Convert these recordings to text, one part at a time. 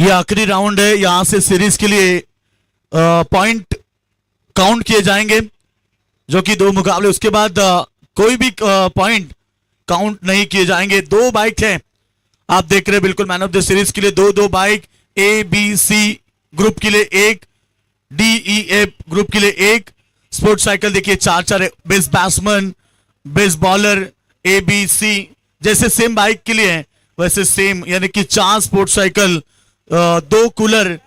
ये आखिरी राउंड है, यहां से सीरीज के लिए पॉइंट काउंट किए जाएंगे, जो कि 2 मुकाबले, उसके बाद कोई भी पॉइंट काउंट नहीं किए जाएंगे। 2 बाइक हैं, आप देख रहे हैं बिल्कुल मैन ऑफ द सीरीज के लिए 2 bike, A B C group के लिए 1, डी ई एफ ग्रुप के लिए 1 स्पोर्ट्स साइकिल। देखिए 4 best batsman, best bowler, A B C जैसे सेम बाइक के लिए है वैसे सेम, यानी कि 4 स्पोर्ट्स साइकिल, 2 कूलर।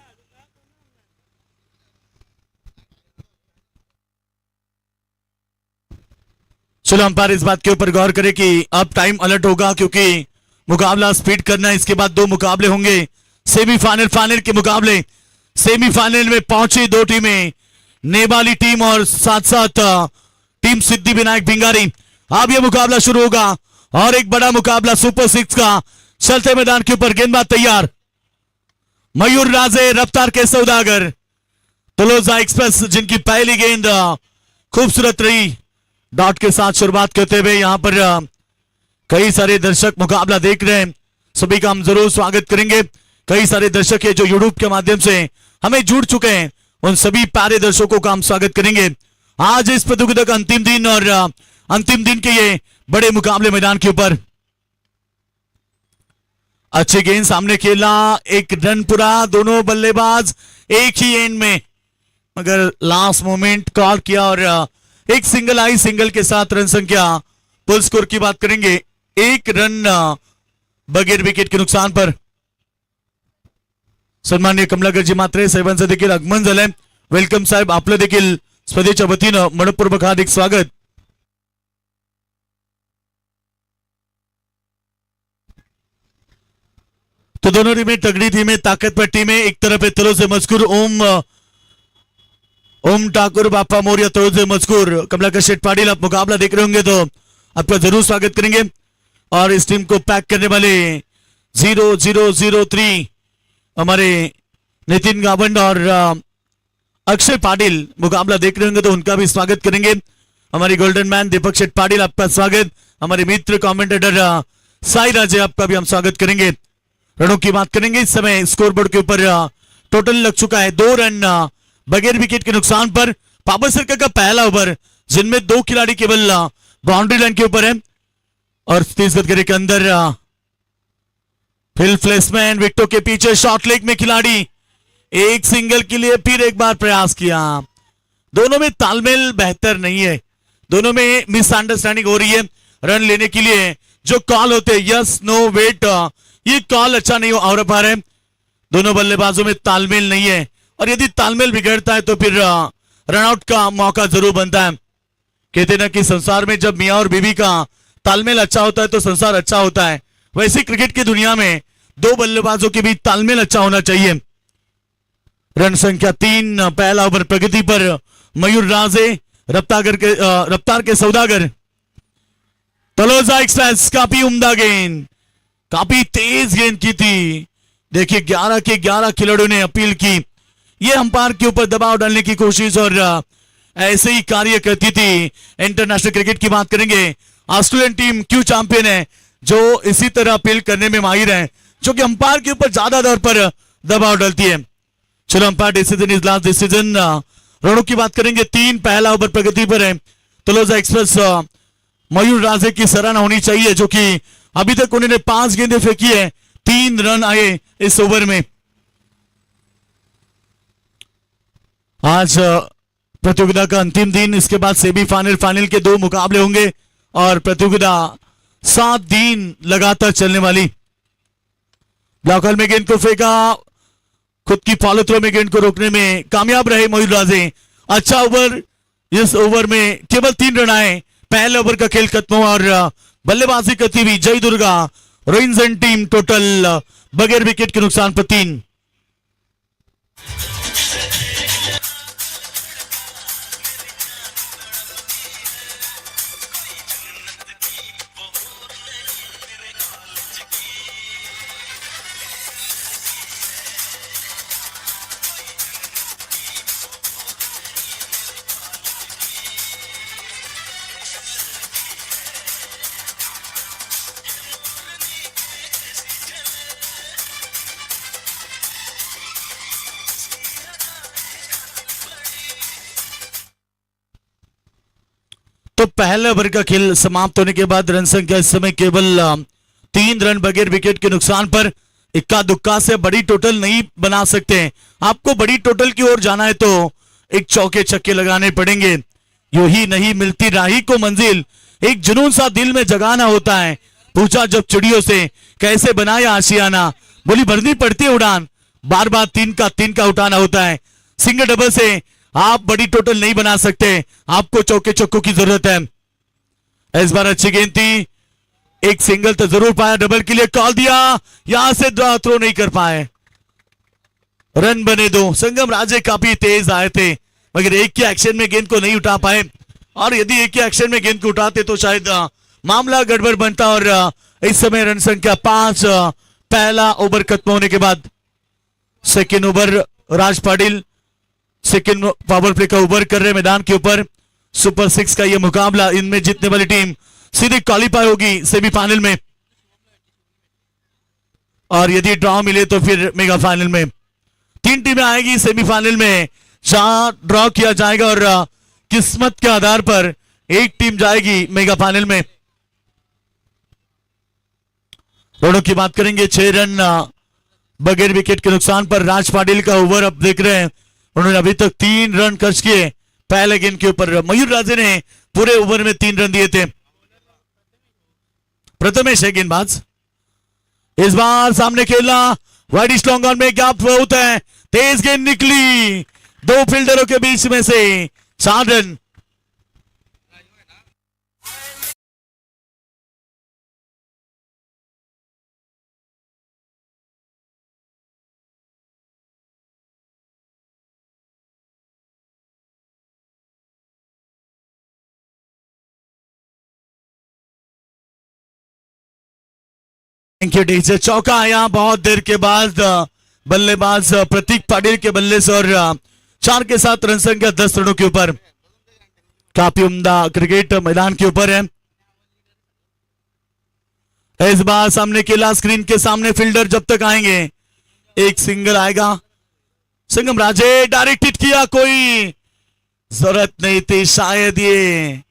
चलो अंपायर इस बात के ऊपर गौर करें कि अब टाइम अलर्ट होगा, क्योंकि मुकाबला स्पीड करना है। इसके बाद 2 मुकाबले होंगे, सेमीफाइनल, फाइनल के मुकाबले। सेमीफाइनल में पहुंची 2 टीमें, नेपाली टीम और साथ साथ टीम सिद्धि विनायक भिंगारी। अब यह मुकाबला शुरू होगा और एक बड़ा मुकाबला सुपर 6 का। चलते मैदान के ऊपर, गेंदबाज तैयार, मयूर राजे, रफ्तार के सौदागर, तलोजा एक्सप्रेस जिनकी पहली गेंद खूबसूरत रही, डॉट के साथ शुरुआत करते हुए। यहां पर कई सारे दर्शक मुकाबला देख रहे हैं, सभी का हम जरूर स्वागत करेंगे। कई सारे दर्शक है जो यूट्यूब के माध्यम से हमें जुड़ चुके हैं, उन सभी प्यारे दर्शकों का हम स्वागत करेंगे। आज इस प्रतियोगिता का अंतिम दिन और अंतिम दिन के ये बड़े मुकाबले मैदान के ऊपर। अच्छे गेंद सामने खेला, 1 रन पूरा, दोनों बल्लेबाज एक ही एंड में, मगर लास्ट मोमेंट कॉल किया और एक सिंगल आई, सिंगल के साथ रन संख्या, पुल स्कोर की बात करेंगे 1 रन बगैर विकेट के नुकसान पर। सन्मान्य कमलाकर जी मात्रे साहेबांचं देखील आगमन झालंय। वेलकम साहेब, आपलं देखील स्पर्धेच्या वतीनं मनपूर्वक हार्दिक स्वागत। तो दोनों टीमें तगड़ी टीमें, ताकतवर टीमें। एक तरफ है तलो से मजकूर ओम ठाकुर, बापा मौर्य तलो से मजकूर, कमलाकर शेठ पाटिल। आप मुकाबला देख रहे होंगे तो आपका जरूर स्वागत करेंगे। और इस टीम को पैक करने वाले 0003 हमारे नितिन गावंड और अक्षय पाटिल मुकाबला देख रहे होंगे तो उनका भी स्वागत करेंगे। हमारी गोल्डन मैन दीपक शेठ पाटिल, आपका स्वागत। हमारे मित्र कमेंटेटर साई राजे, आपका भी हम स्वागत करेंगे। रनों की बात करेंगे, इस समय स्कोरबोर्ड के ऊपर टोटल लग चुका है 2 रन बगैर विकेट के नुकसान पर। पावर सर्कल का पहला ओवर, जिनमें 2 खिलाड़ी केवल बाउंड्री लाइन के ऊपर है और 30 गज घेरे के अंदर फिल फ्लेसमैन विकेटों के पीछे शॉर्ट लेग में खिलाड़ी, एक सिंगल के लिए फिर एक बार प्रयास किया। दोनों में तालमेल बेहतर नहीं है, दोनों में मिसअंडरस्टैंडिंग हो रही है। रन लेने के लिए जो कॉल होते हैं यस नो वेट, ये कॉल अच्छा नहीं हो पा रहे। दोनों बल्लेबाजों में तालमेल नहीं है और यदि तालमेल बिगड़ता है तो फिर रनआउट का मौका जरूर बनता है। कहते ना कि संसार में जब मियां और बीवी का तालमेल अच्छा होता है तो संसार अच्छा होता है, वैसे क्रिकेट की दुनिया में 2 बल्लेबाजों के बीच तालमेल अच्छा होना चाहिए। रन संख्या 3, पहला ओवर प्रगति पर मयूर राजे, रफ्तार के सौदागर, तलोजा एक्सप्रेस। काफी उम्दा गेंद, काफी तेज गेंद की थी। देखिए 11 के 11 खिलाड़ियों ने अपील की, ये अंपायर के ऊपर दबाव डालने की कोशिश और ऐसे ही कार्य करती थी। इंटरनेशनल क्रिकेट की बात करेंगे, ऑस्ट्रेलियन टीम क्यों चैंपियन है, जो इसी तरह अपील करने में माहिर है, जो कि अंपायर के ऊपर ज्यादा दर पर दबाव डालती है। चलो umpire decision is last decision. रनों की बात करेंगे 3, पहला ओवर प्रगति पर है। तलोजा एक्सप्रेस मयूर राजे की सराहना होनी चाहिए, जो कि अभी तक उन्होंने 5 गेंदें फेंकी है, 3 रन आए इस ओवर में। आज प्रतियोगिता का अंतिम दिन, इसके बाद सेमीफाइनल, फाइनल के 2 मुकाबले होंगे और प्रतियोगिता 7 दिन लगातार चलने वाली। ब्लॉक हॉल में गेंद को फेंका, खुद की फॉलो थ्रो में गेंद को रोकने में कामयाब रहे मयूर राजे। अच्छा ओवर, इस ओवर में केवल 3 रन आए, पहले ओवर का खेल खत्म हुआ और बल्लेबाजी करती हुई जय दुर्गा रोइंजन टीम टोटल बगैर विकेट के नुकसान पर 3। तो पहले ओवर का खेल समाप्त होने के बाद रन संख्या इस समय केवल 3 रन बगैर विकेट के नुकसान पर। इक्का दुक्का से बड़ी टोटल नहीं बना सकते। आपको बड़ी टोटल की ओर जाना है तो एक चौके छक्के लगाने पड़ेंगे। यूं ही नहीं मिलती राही को मंजिल, एक जुनून सा दिल में जगाना होता है। पूछा जब चिड़ियों से कैसे बनाया आशियाना, बोली भरनी पड़ती है उड़ान, बार बार 3 का उठाना होता है। सिंगल डबल से आप बड़ी टोटल नहीं बना सकते, आपको चौके चक्कों की जरूरत है। इस बार अच्छी गेंद थी, एक सिंगल तो जरूर पाया, डबल के लिए कॉल दिया, यहां से थ्रो नहीं कर पाए, रन बने 2। संगम राजे काफी तेज आए थे मगर एक के एक्शन में गेंद को नहीं उठा पाए, और यदि एक के एक्शन में गेंद को उठाते तो शायद मामला गड़बड़ बनता। और इस समय रन संख्या 5 पहला ओवर खत्म होने के बाद। सेकेंड ओवर राज पाटिल सेकेंड पावर प्ले का ओवर कर रहे मैदान के ऊपर। सुपर 6 का यह मुकाबला, इनमें जीतने वाली टीम सीधे क्वालिफाई होगी सेमीफाइनल में, और यदि ड्रॉ मिले तो फिर मेगा फाइनल में। 3 टीमें आएगी सेमीफाइनल में, जहां ड्रॉ किया जाएगा और किस्मत के आधार पर एक टीम जाएगी मेगा फाइनल में। दोनों की बात करेंगे। 6 रन बगैर विकेट के नुकसान पर राज पाटिल का ओवर अब देख रहे हैं, उन्होंने अभी तक 3 रन खर्च किए पहले गेंद के ऊपर। मयूर राजे ने पूरे ओवर में 3 रन दिए थे। प्रथमेश है गेंदबाज, इस बार सामने खेलना, वाइड स्लॉन्ग ऑन में गैप बहुत है, तेज गेंद निकली 2 फील्डरों के बीच में से 4 रन। चौका आया बहुत देर के बाद बल्लेबाज प्रतीक पाटिल के बल्ले से, और 4 के साथ रन संख्या 10 रनों के ऊपर। काफी उम्दा क्रिकेट मैदान के ऊपर है। इस बार सामने खेला, स्क्रीन के सामने फील्डर जब तक आएंगे एक सिंगल आएगा। संगम राजे डायरेक्ट हिट किया, कोई जरूरत नहीं थी, शायद ये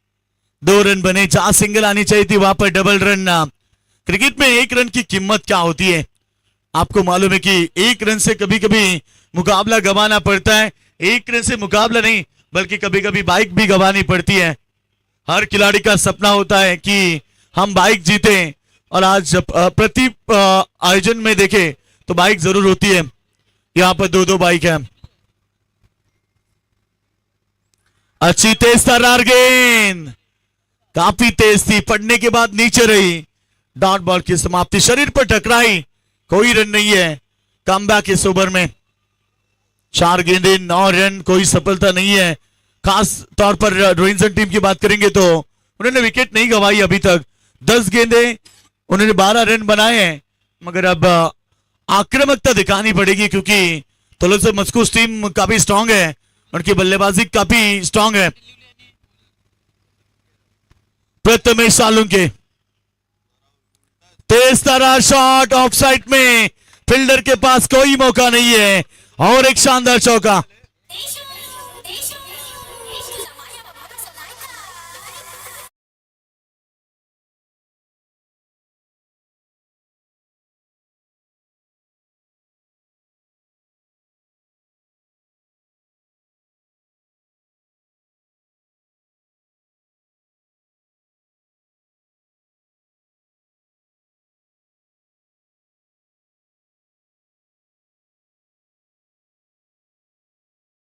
2 रन बने, 4 सिंगल आनी चाहिए थी, वहां पर डबल रन। क्रिकेट में 1 रन की कीमत क्या होती है आपको मालूम है कि 1 रन से कभी कभी मुकाबला गंवाना पड़ता है। 1 रन से मुकाबला नहीं बल्कि कभी कभी बाइक भी गंवानी पड़ती है। हर खिलाड़ी का सपना होता है कि हम बाइक जीते, और आज प्रति आयोजन में देखे तो बाइक जरूर होती है। यहां पर 2-2 बाइक है। अच्छी तेज तर्रार गेंद, काफी तेज थी, पड़ने के बाद नीचे रही, डॉट बॉल की समाप्ति, शरीर पर टकराई, कोई रन नहीं है। कमबैक इस ओवर में 4 गेंदें 9 रन, कोई सफलता नहीं है। खास तौर पर रोहिंसन टीम की बात करेंगे तो उन्होंने विकेट नहीं गंवाई अभी तक। 10 गेंदें, उन्होंने 12 रन बनाए हैं, मगर अब आक्रामकता दिखानी पड़ेगी क्योंकि तुलसी मस्कूस टीम काफी स्ट्रांग है, उनकी बल्लेबाजी काफी स्ट्रांग है। प्रथमेश सालुंके तेज तरह शॉट ऑफ साइड में, फील्डर के पास कोई मौका नहीं है, और एक शानदार चौका।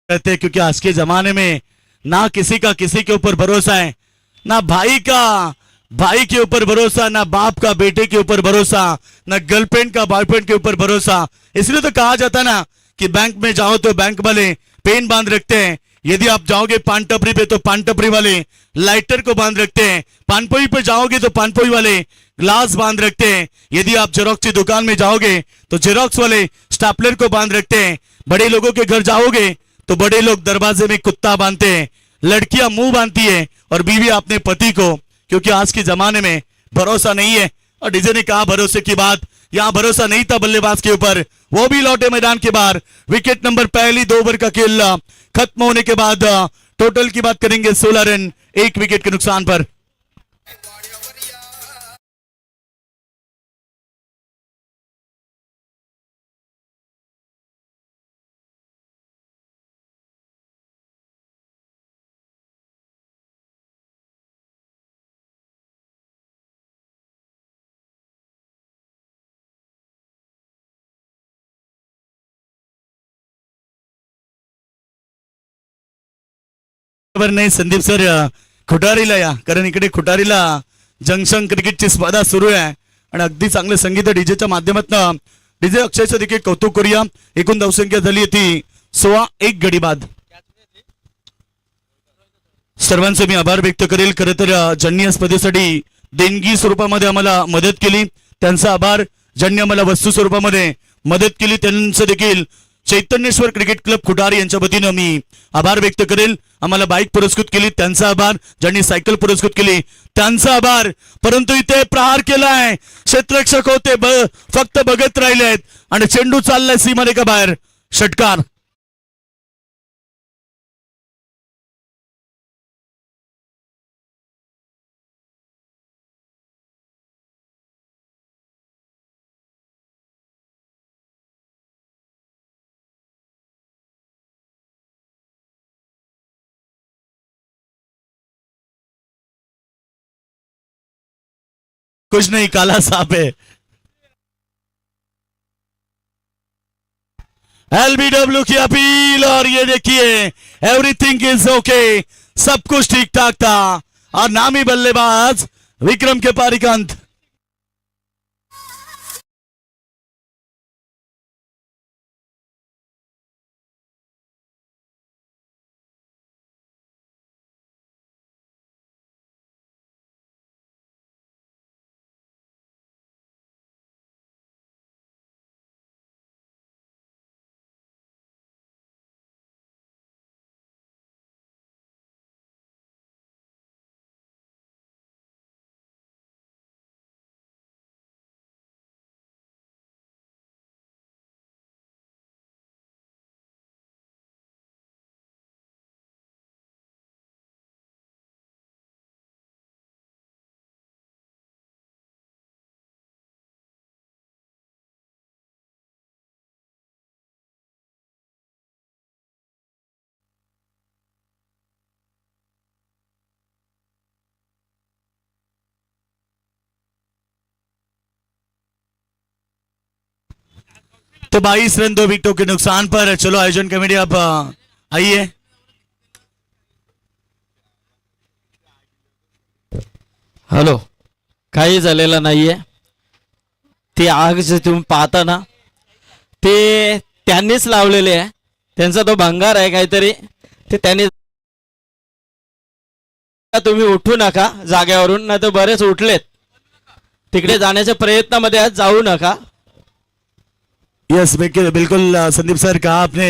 कहते क्योंकि आज के जमाने में ना किसी का किसी के ऊपर भरोसा है, ना भाई का भाई के ऊपर भरोसा, ना बाप का बेटे के ऊपर भरोसा, ना गर्लफ्रेंड का बॉयफ्रेंड के ऊपर भरोसा। इसलिए तो कहा जाता ना कि बैंक में जाओ तो बैंक वाले पेन बांध रखते हैं, यदि आप जाओगे पान टपरी पे तो पान टपरी वाले लाइटर को बांध रखते हैं, पानपोई पे जाओगे तो पानपोई वाले ग्लास बांध रखते हैं, यदि आप जेरोक्स की दुकान में जाओगे तो जेरोक्स वाले स्टेपलर को बांध रखते हैं, बड़े लोगों के घर जाओगे तो बड़े लोग दरवाजे में कुत्ता बांधते हैं, लड़कियां मुंह बांधती है और बीवी अपने पति को, क्योंकि आज के जमाने में भरोसा नहीं है। और डीजे ने कहा भरोसे की बात, यहां भरोसा नहीं था बल्लेबाज के ऊपर, वो भी लौटे मैदान के बाहर। विकेट नंबर पहली 2 ओवर का खेल खत्म होने के बाद टोटल की बात करेंगे 16 रन 1 विकेट के नुकसान पर। नाही संदीप सर खुटारीला या, कारण इकडे खुटारीला जंक्शन क्रिकेटची स्पर्धा सुरू आहे आणि अगदी चांगले संगीत डीजेच्या माध्यमातून डीजे अक्षयचं देखील कौतुक करूया। एकूण धावसंख्या झाली ती 16-1 गडी बाद। सर्वांचे मी आभार व्यक्त करेल। खरं तर ज्यांनी या स्पर्धेसाठी देणगी स्वरूपामध्ये आम्हाला मदत केली त्यांचा आभार, ज्यांनी आम्हाला वस्तू स्वरूपामध्ये मदत केली त्यांचं देखील चैतन्येश्वर क्रिकेट क्लब खुटारी यांच्या वतीनं मी आभार व्यक्त करेल। आम्हाला बाईक पुरस्कृत केली त्यांचा आभार, ज्यांनी सायकल पुरस्कृत केली त्यांचा आभार। परंतु इथे प्रहार केलाय, क्षेत्ररक्षक होते फक्त बघत राहिलेत आणि चेंडू चाललाय सीमारेखा बाहेर, षटकार। कुछ नहीं, काला सांप है। एलबीडब्ल्यू की अपील और ये देखिए एवरीथिंग इज ओके, सब कुछ ठीक ठाक था और नामी बल्लेबाज विक्रम के पारी का अंत। तो 22 रन 2 विकेटों के नुकसान पर। चलो आयोजन कमेटी आप आइए। हॅलो, काही झालेलं नाहीये। ते आग जे तुम्ही पाहता ना ते त्यांनीच लावलेले आहे, त्यांचा तो भंगार आहे काहीतरी, ते त्यांनी। तुम्ही उठू नका जागेवरून, नाही तर बरेच उठलेत तिकडे जाण्याच्या प्रयत्नामध्ये आज, जाऊ नका। यस बिल्कुल संदीप सर, कहा आपने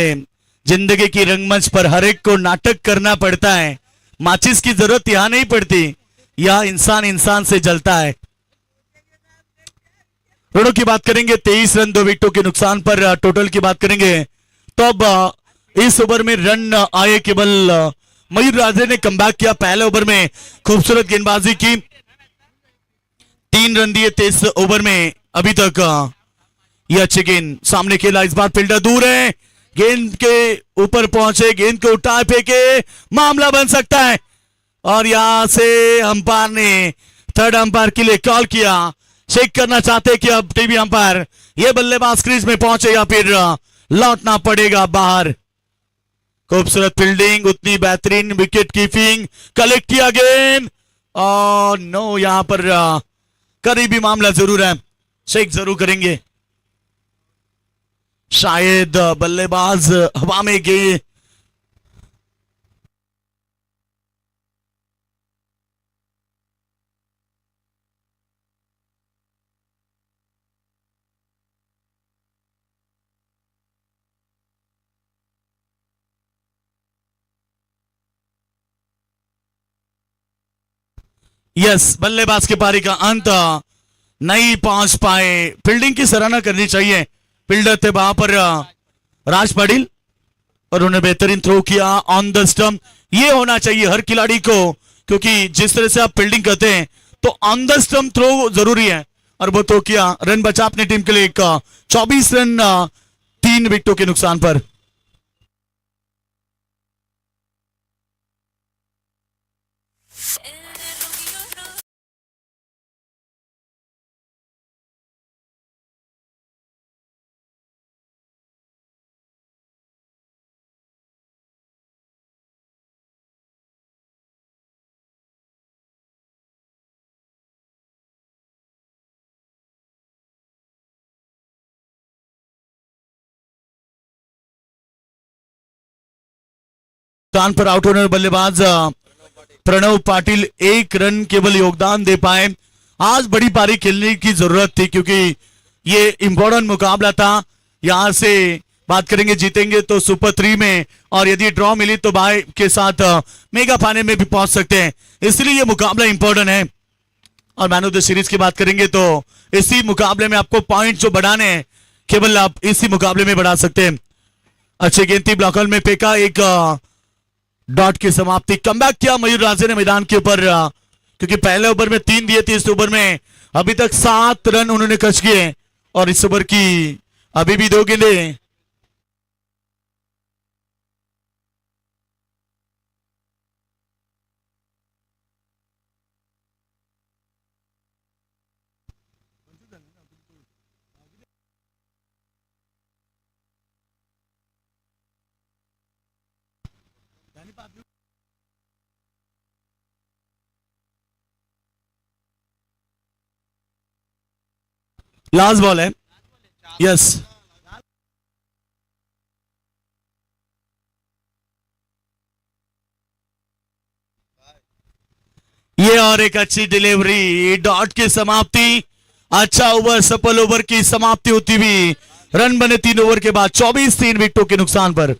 जिंदगी की रंगमंच पर हर एक को नाटक करना पड़ता है, माचिस की जरूरत यहाँ नहीं पड़ती, यह इंसान इंसान से जलता है। रनों की बात करेंगे 23 रन 2 विकेटों के नुकसान पर। टोटल की बात करेंगे तो अब इस ओवर में रन आए केवल मयूर राजे ने कमबैक किया। पहले ओवर में खूबसूरत गेंदबाजी की, 3 रन दिए 23 ओवर में। अभी तक ये अच्छी गेंद सामने खेला, इस बार फील्डर दूर है, गेंद के ऊपर पहुंचे, गेंद को उठाए फेंके, मामला बन सकता है। और यहां से अंपायर ने थर्ड अंपायर के लिए कॉल किया, चेक करना चाहते कि अब टीवी अंपायर ये बल्लेबाज क्रीज में पहुंचे या फिर लौटना पड़ेगा बाहर। खूबसूरत फील्डिंग, उतनी बेहतरीन विकेट कीपिंग, कलेक्ट किया गेंद और नो, यहां पर करीबी मामला जरूर है, चेक जरूर करेंगे। शायद बल्लेबाज हवा में गए, यस बल्लेबाज के पारी का अंत, नहीं पहुंच पाए। फील्डिंग की सराहना करनी चाहिए, फील्डर थे वहां पर राज पाटिल और उन्होंने बेहतरीन थ्रो किया ऑन द स्टंप। ये होना चाहिए हर खिलाड़ी को, क्योंकि जिस तरह से आप फील्डिंग करते हैं तो ऑन द स्टंप थ्रो जरूरी है। और वो तो किया, रन बचा अपनी टीम के लिए एक 24 रन 3 विकेटों के नुकसान पर। नुकसान पर आउट होने वाले बल्लेबाज प्रणव पाटिल 1 रन केवल योगदान दे पाए। आज बड़ी पारी खेलने की जरूरत थी, क्योंकि ये इंपॉर्टेंट मुकाबला था। यहां से बात करेंगे, जीतेंगे तो सुपर 3 में, और यदि ड्रॉ मिली तो बाय के साथ मेगा फाइनल में भी पहुंच सकते हैं। इसलिए ये मुकाबला इंपॉर्टेंट है। और मैन ऑफ द सीरीज की बात करेंगे तो इसी मुकाबले में आपको पॉइंट जो बढ़ाने हैं, केवल आप इसी मुकाबले में बढ़ा सकते हैं। अच्छे गेंद थी, ब्लॉकर में फेंका, एक डॉट की समाप्ति। कमबैक किया मयूर राजे ने मैदान के ऊपर, क्योंकि पहले ओवर में 3 दिए थे, इस ओवर में अभी तक 7 रन उन्होंने खर्च किए, और इस ओवर की अभी भी 2 गेंदें। लास्ट बॉल है, यस। ये और एक अच्छी डिलीवरी, डॉट की समाप्ति। अच्छा ओवर, सफल ओवर की समाप्ति होती हुई रन बने 3 ओवर के बाद 24-3 विकेटों के नुकसान पर।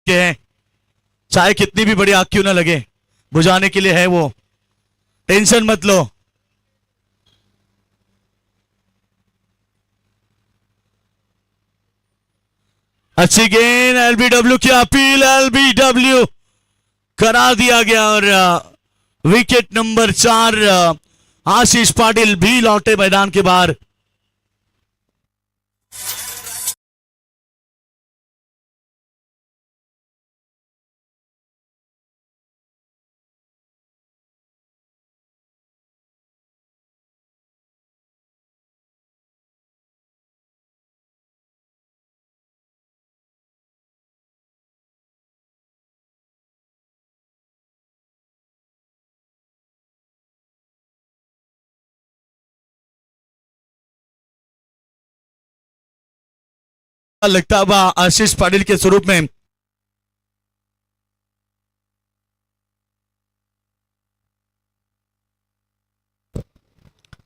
के चाहे कितनी भी बड़ी आग क्यों ना लगे, बुझाने के लिए है वो, टेंशन मत लो। अच्छी गेंद, एलबीडब्ल्यू की अपील, एलबीडब्ल्यू करा दिया गया, और विकेट नंबर 4 आशीष पाटिल भी लौटे मैदान के बाहर। लगता हुआ आशीष पाटिल के स्वरूप में।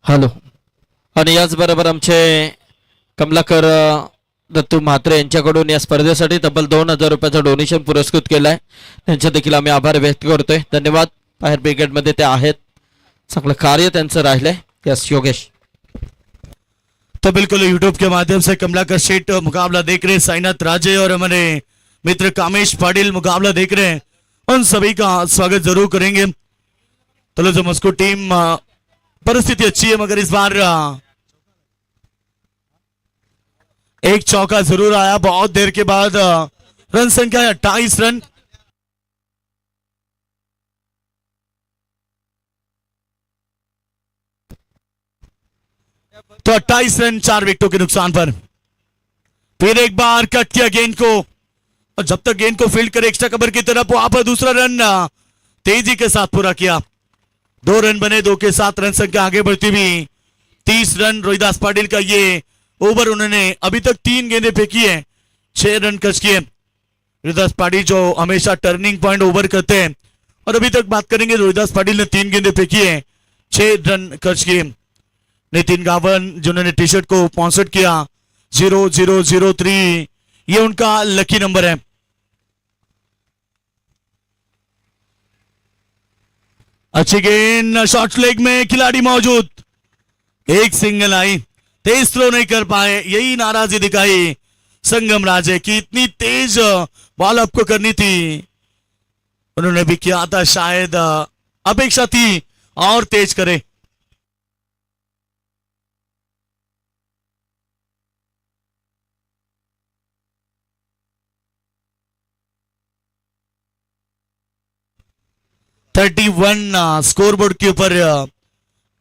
हॅलो. आणि याचबरोबर आमचे कमलाकर दत्तू म्हात्रे यांच्याकडून या स्पर्धेसाठी तब्बल 2000 रुपयाचा डोनेशन पुरस्कृत केलाय. त्यांचे देखील आम्ही आभार व्यक्त करतोय. धन्यवाद. फायर ब्रिगेडमध्ये ते आहेत, चांगलं कार्य त्यांचं राहिलंय. यस योगेश. तो बिल्कुल यूट्यूब के माध्यम से कमलाकर शेठ मुकाबला देख रहे हैं, साईनाथ राजे और हमारे मित्र कामेश पाटिल मुकाबला देख रहे हैं, उन सभी का स्वागत जरूर करेंगे. तो मस्को टीम परिस्थिति अच्छी है मगर इस बार एक चौका जरूर आया बहुत देर के बाद. रन संख्या 28 रन. तो 28 रन 4 विकेटों के नुकसान पर. फिर एक बार कट किया गेंद को और जब तक गेंद को फील्ड करे एक्स्ट्रा कवर की तरफ, वहां पर दूसरा रन तेजी के साथ पूरा किया. 2 रन बने, 2 के साथ रन संख्या आगे बढ़ती हुई 30 रन. रोहिदास पाटिल का ये ओवर, उन्होंने अभी तक 3 गेंदें फेंकी है, 6 रन खर्च किए. रोहिदास पाटिल जो हमेशा टर्निंग पॉइंट ओवर करते हैं, और अभी तक बात करेंगे रोहिदास पाटिल ने 3 गेंदें फेंकी है, 6 रन खर्च किए. नितिन गावन जिन्होंने टी शर्ट को स्पॉन्सर किया 0003, ये उनका लकी नंबर है. अच्छी गेंद शॉर्ट लेग में, खिलाड़ी मौजूद, एक सिंगल आई, तेज थ्रो नहीं कर पाए. यही नाराजगी दिखाई संगम राजे की. इतनी तेज बॉल आपको करनी थी, उन्होंने भी किया था, शायद अपेक्षा थी और तेज करे. थर्टी 31 स्कोरबोर्ड के ऊपर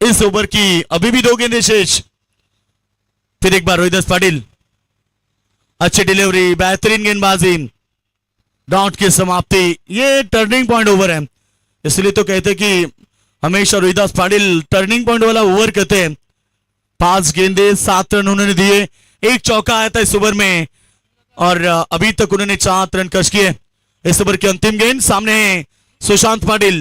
इस ओवर की अभी भी 2 गेंदें शेष. फिर एक बार रोहिदास पाटिल, अच्छी डिलीवरी, बेहतरीन गेंदबाजी, डॉट की समाप्ति. ये टर्निंग पॉइंट ओवर है, इसलिए तो कहते हैं कि हमेशा रोहिदास पाटिल टर्निंग पॉइंट वाला ओवर कहते हैं. 5 गेंदें 7 रन उन्होंने दिए, एक चौका आया था इस ओवर में, और अभी तक उन्होंने 4 रन खर्च किए. इस ओवर की अंतिम गेंद सामने है सुशांत पाटिल.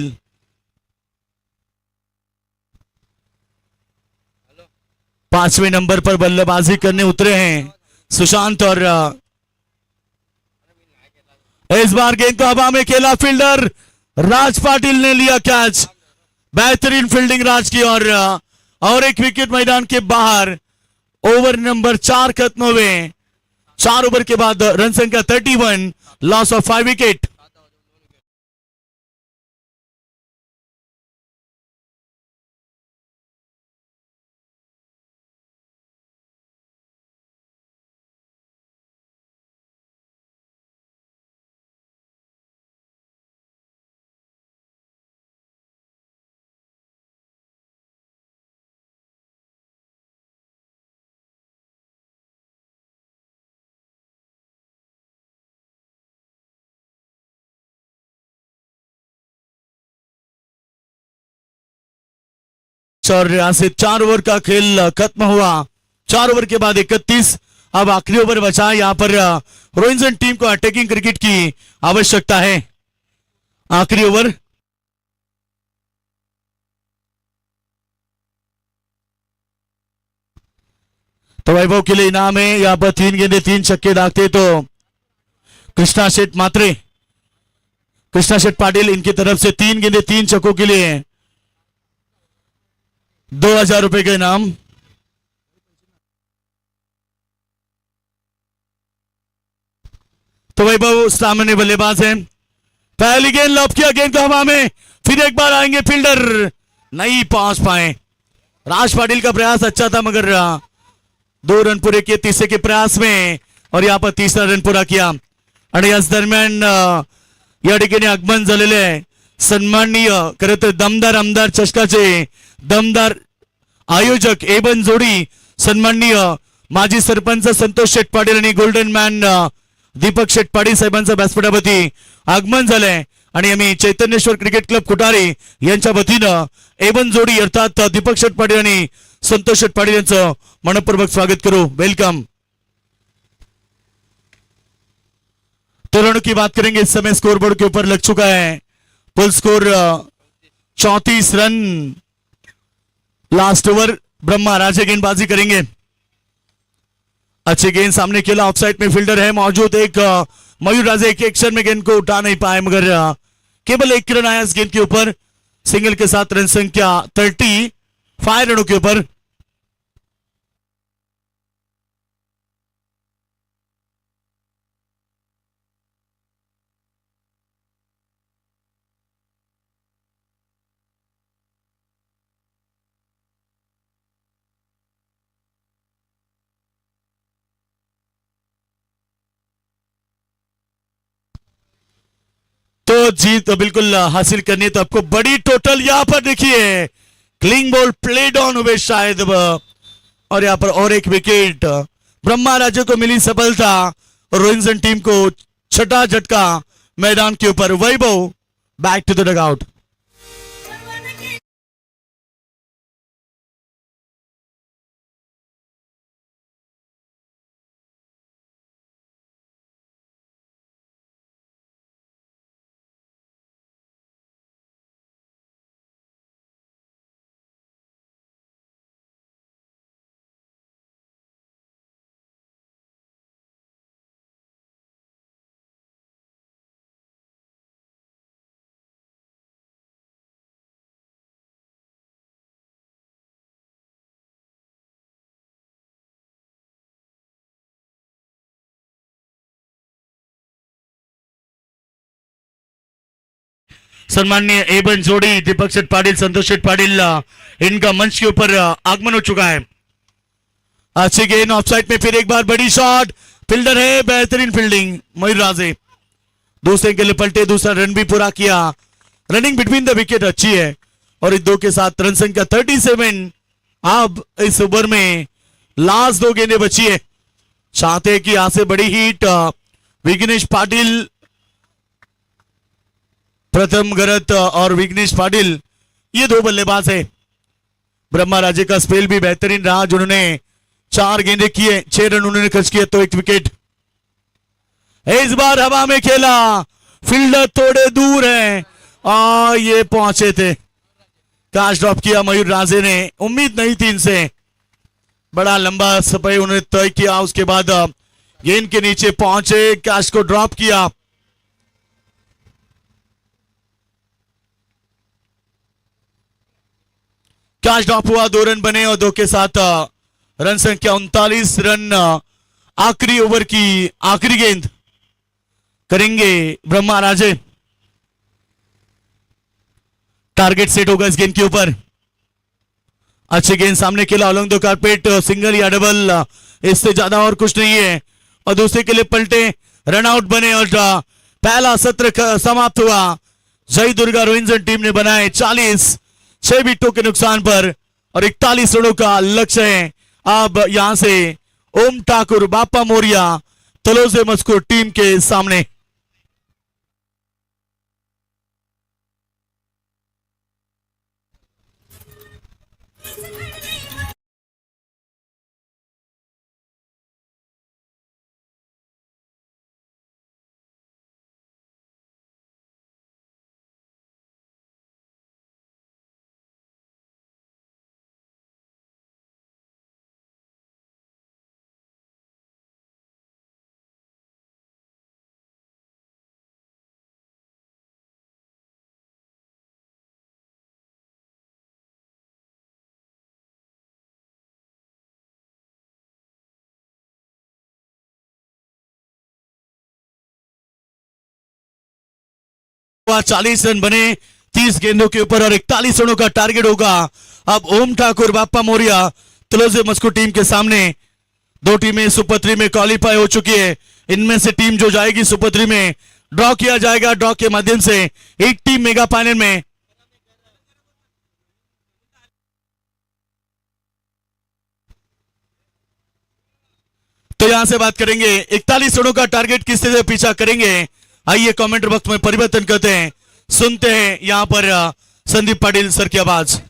पांचवें नंबर पर बल्लेबाजी करने उतरे हैं सुशांत, और इस बार गेंद को हवा में खेला फील्डर राज पाटिल ने लिया कैच. बेहतरीन फील्डिंग राज की, और एक विकेट मैदान के बाहर. ओवर नंबर 4 खत्म हुए. 4 ओवर के बाद रन संख्या 31, लॉस ऑफ 5 विकेट. और यहां से 4 ओवर का खेल खत्म हुआ. 4 ओवर के बाद 31. अब आखिरी ओवर बचा. यहां पर रोहिंसन टीम को अटैकिंग क्रिकेट की आवश्यकता है. आखिरी ओवर. तो वैभव के लिए इनाम है. यहां पर 3 गेंदे 3 छक्के दागते तो कृष्णा शेठ मात्रे, कृष्णा शेठ पाटिल, इनकी तरफ से 3 गेंदे 3 छक्कों के लिए 2000 रुपए का इनाम. तो वैभव सामने बल्लेबाज है. पहली गेंद लॉब किया, गेंद को हवा में, फिर एक बार आएंगे फील्डर, नहीं पहुंच पाए. राज पाटिल का प्रयास अच्छा था मगर 2 रन पूरे किए तीसरे के प्रयास में, और यहां पर तीसरा रन पूरा किया. आणि याच दरम्यान या ठिकाणी आगमन झालेले आहे सन्माननीय खरं तर दमदार आमदार चषकाचे दमदार आयोजक एबन जोडी सन्माननीय माजी सरपंच संतोष शेठ पाटील आणि गोल्डन मॅन दीपक शेठ पाटील साहेबांचा व्यासपीठावरती आगमन झालंय. आणि आम्ही चैतन्येश्वर क्रिकेट क्लब कुटारे यांच्या वतीनं एबन जोडी अर्थात दीपक शेठ पाटील आणि संतोष शेठ पाटील यांचं मनपूर्वक स्वागत करू. वेलकम. तो रनों की बात करेंगे इस समय स्कोरबोर्ड के ऊपर लग चुका है full score 34 run. Last over Brahma Raje गेंदबाजी करेंगे। अच्छी गेंद सामने खेला, ऑफसाइड में फील्डर है मौजूद। एक मयूर राजे एक एक्शन में गेंद को उठा नहीं पाए, मगर केवल एक रन आया इस गेंद के ऊपर। सिंगल के साथ रन संख्या 35 रनों के ऊपर। तो जीत तो बिल्कुल हासिल करनी है, तो आपको बड़ी टोटल यहां पर देखिए क्लीन बॉल प्लेड ऑन हुए शायद, और यहां पर और एक विकेट ब्रह्मा राज्य को मिली सफलता। रोहिंसन टीम को छठा झटका मैदान के ऊपर। वैभव बैक टू द डगआउट। सम्माननीय एबन जोड़ी दीपक शेठ पाटिल, संतोष शेठ पाटिल, इनका मंच के ऊपर आगमन हो चुका है। अच्छी गेंद ऑफसाइड में, फिर एक बार बड़ी शॉट, फील्डर है, बेहतरीन फील्डिंग मयूर राजे। दूसरे के लिए पलटे, दूसरा रन भी पूरा किया। रनिंग बिटवीन द विकेट अच्छी है, और इस दो के साथ रन संख्या 37। अब इस ओवर में लास्ट दो गेंदें बची है। चाहते हैं कि यहां से बड़ी हिट। विघ्नेश पाटिल प्रथम गरत और विघ्नेश पाटिल ये दो बल्लेबाज है। ब्रह्मा राजे का स्पेल भी बेहतरीन रहा, जिन्होंने 4 गेंदें किए, 6 रन उन्होंने खर्च किए, तो 1 विकेट। इस बार हवा में खेला, फील्डर थोड़े दूर है और ये पहुंचे थे। कैच ड्रॉप किया मयूर राजे ने, उम्मीद नहीं थी इनसे। बड़ा लंबा सफाई उन्होंने तय किया, उसके बाद गेंद के नीचे पहुंचे, कैच को ड्रॉप किया। कैच ड्रॉप हुआ, 2 रन बने, और 2 के साथ रन संख्या 39 रन। आखिरी ओवर की आखिरी गेंद करेंगे ब्रह्मा राजे। टारगेट सेट होगा इस गेंद के ऊपर। अच्छी गेंद सामने खेला अलॉन्ग द कारपेट, सिंगल या डबल, इससे ज्यादा और कुछ नहीं है। और दूसरे के लिए पलटे, रन आउट बने, और पहला सत्र समाप्त हुआ। जय दुर्गा रोहिंसन टीम ने बनाए 40, 6 विकेटों के नुकसान पर, और 41 रनों का लक्ष्य है। अब यहां से ओम ठाकुर, बापा मोरिया, तलोजे मस्कुर टीम के सामने। हुआ 40 रन बने 30 गेंदों के ऊपर, और 41 रनों का टारगेट होगा। अब ओम ठाकुर, बापा मोरिया, तलोजे मस्को टीम के सामने। 2 टीमें सुपर 3 में क्वालिफाई हो चुकी है। इनमें से टीम जो जाएगी सुपर 3 में, ड्रॉ किया जाएगा। ड्रॉ के माध्यम से एक टीम मेगा फाइनल में। तो यहां से बात करेंगे 41 रनों का टारगेट किस तरह से पीछा करेंगे। आइए कमेंट बॉक्स में परिवर्तन करते हैं, सुनते हैं यहां पर संदीप पाटिल सर की आवाज।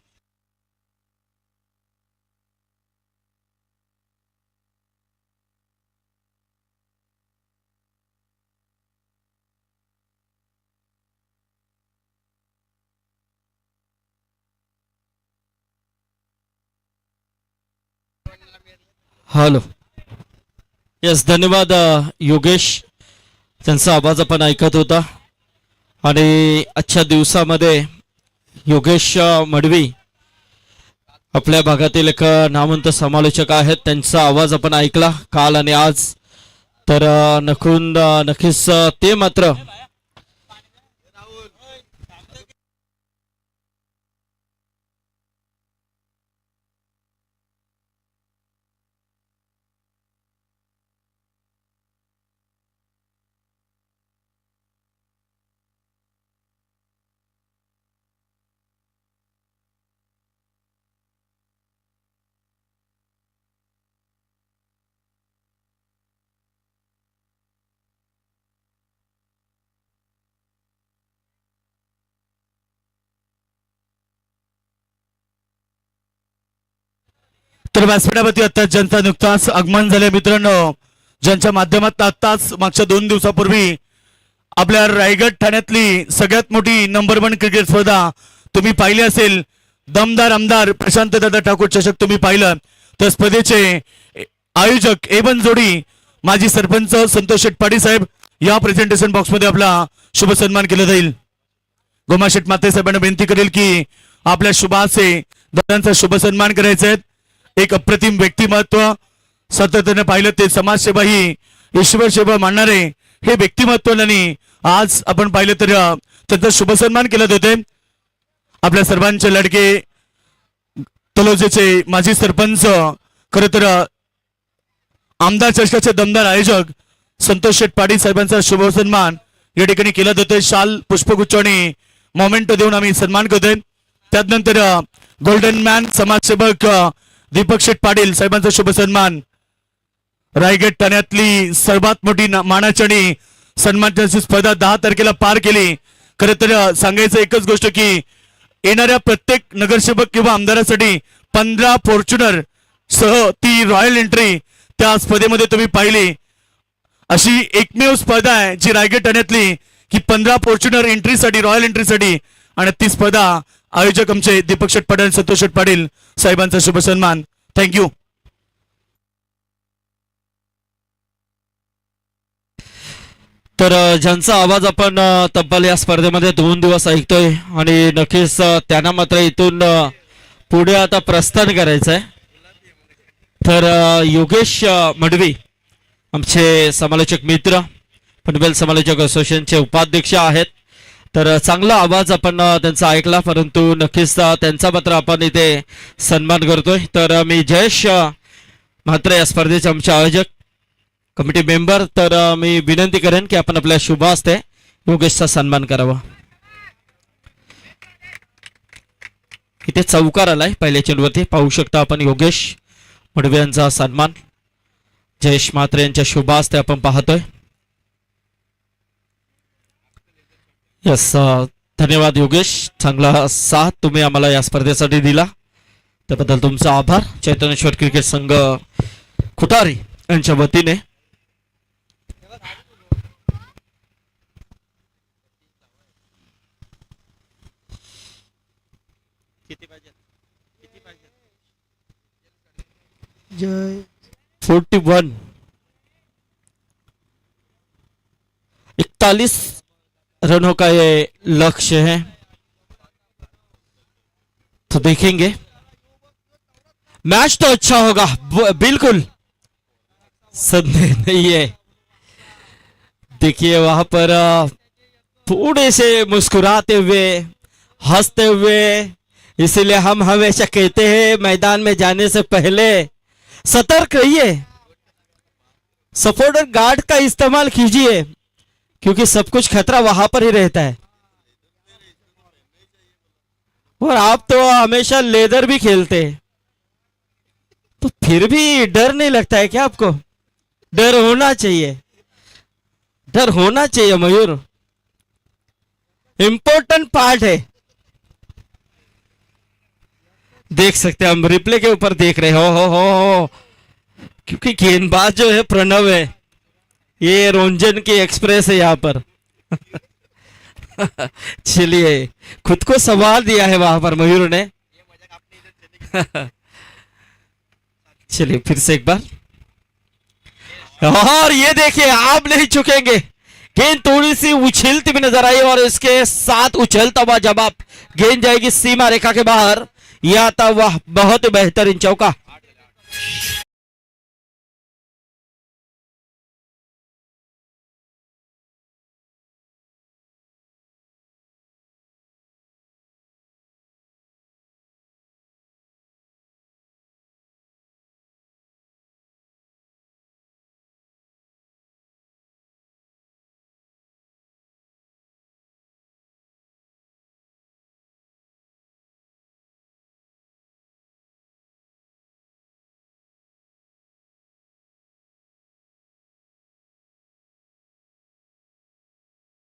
हॅलो. येस, धन्यवाद योगेश. त्यांचा आवाज आपण ऐकत होता. आणि आजच्या दिवसामध्ये योगेश मडवी आपल्या भागातील एक नामवंत समालोचक आहेत. त्यांचा आवाज आपण ऐकला काल आणि आज. तर नक्कीच ते मात्र तर व्यासपीठावरती आता ज्यांचा नुकताच आगमन झाले मित्रांनो, ज्यांच्या माध्यमातून आताच मागच्या 2 दिवसापूर्वी आपल्या रायगड ठाण्यातली सगळ्यात मोठी नंबर 1 क्रिकेट स्पर्धा तुम्ही पाहिली असेल. दमदार आमदार प्रशांत दादा ठाकूर चषक तुम्ही पाहिलं. तर स्पर्धेचे आयोजक एवन जोडी माजी सरपंच संतोष शेठ पाटील साहेब या प्रेझेंटेशन बॉक्समध्ये आपला शुभ सन्मान केला जाईल. गोमा शेठ माते साहेबांना विनंती करेल की आपल्या शुभाचे दादांचा शुभ सन्मान करायचा आहे. एक अप्रतिम व्यक्तिमत्व, सातत्याने पाहिलं ते समाजसेवा ही ईश्वर सेवा मानणारे हे व्यक्तिमत्वाने आज आपण पाहिलं तर त्यांचा शुभ सन्मान केला जातोय. आपल्या सर्वांचे लडके तलोजेचे माजी सरपंच, खरं तर आमदार चषकाचे दमदार आयोजक संतोष शेठ पाटील साहेबांचा शुभ सन्मान या ठिकाणी केला जातोय. शाल पुष्पगुच्छ आणि मोमेंट देऊन आम्ही सन्मान करतोय. त्यानंतर गोल्डन मॅन समाजसेवक दीपक शेठ पाटील साहेबांचा शुभ सन्मान. रायगड ठाण्यातली सर्वात मोठी मानाची आणि सन्मानाची स्पर्धा 10 तारखेला पार केली. खरं तर सांगायचं एकच गोष्ट की येणाऱ्या प्रत्येक नगरसेवक किंवा आमदारासाठी 15 फॉर्च्युनर सह ती रॉयल एंट्री त्या स्पर्धेमध्ये तुम्ही पाहिली. अशी एकमेव स्पर्धा आहे जी रायगड ठाण्यातली की 15 फॉर्च्युनर एंट्रीसाठी, रॉयल एंट्रीसाठी. आणि ती स्पर्धा आयोजक आमचे दीपक शेठ पाटील, संतोष शेठ पाटील साहेबांचा शुभ सन्मान. थँक्यू. तर ज्यांचा आवाज आपण तब्बल या स्पर्धेमध्ये 2 दिवस ऐकतोय आणि नक्कीच त्यांना मात्र इथून पुढे आता प्रस्थान करायचं आहे. तर योगेश मडवी आमचे समालोचक मित्र, पनवेल समालोचक असोसिएशनचे उपाध्यक्ष आहेत. तर चांगला आवाज आपण त्यांचा ऐकला, परंतु नक्कीच त्यांचा मात्र आपण इथे सन्मान करतोय. तर मी जयेश मात्र या स्पर्धेचे आमचे आयोजक कमिटी मेंबर, तर मी विनंती करेन की आपण आपल्या शुभ हस्ते योगेशचा सन्मान करावा. इथे चौकार आलाय पहिल्या चेंडूवरती, पाहू शकता आपण योगेश मडवी यांचा सन्मान जयेश म्हात्रे यांच्या शुभ हस्ते आपण पाहतोय. यस, धन्यवाद योगेश. चांगला साथ तुम्ही आम्हाला या स्पर्धेसाठी दिला, त्याबद्दल तुमचा आभार. चैतन्येश्वर क्रिकेट संघ खुटारी यांच्या वतीने. जय 41 41 रनों का ये लक्ष्य है, तो देखेंगे. मैच तो अच्छा होगा, बिल्कुल संदेह नहीं है. देखिए वहां पर थोड़े से मुस्कुराते हुए, हंसते हुए, इसीलिए हम हमेशा कहते हैं मैदान में जाने से पहले सतर्क रहिए, सपोर्टर गार्ड का इस्तेमाल कीजिए, क्योंकि सब कुछ खतरा वहां पर ही रहता है. और आप तो हमेशा लेदर भी खेलते हैं, तो फिर भी डर नहीं लगता है क्या आपको? डर होना चाहिए, डर होना चाहिए मयूर, इंपॉर्टेंट पार्ट है. देख सकते हैं हम, रिप्ले के ऊपर देख रहे हो, क्योंकि गेंदबाज जो है प्रणव है, ये रंजन की एक्सप्रेस है यहाँ पर. चलिए, खुद को सवाल दिया है वहां पर मयूर ने. चलिए फिर से एक बार, और ये देखिए आप नहीं चुकेंगे, गेंद थोड़ी सी उछलती भी नजर आई और इसके साथ उछलता हुआ जवाब, गेंद जाएगी सीमा रेखा के बाहर। यह था वह बहुत ही बेहतरीन चौका।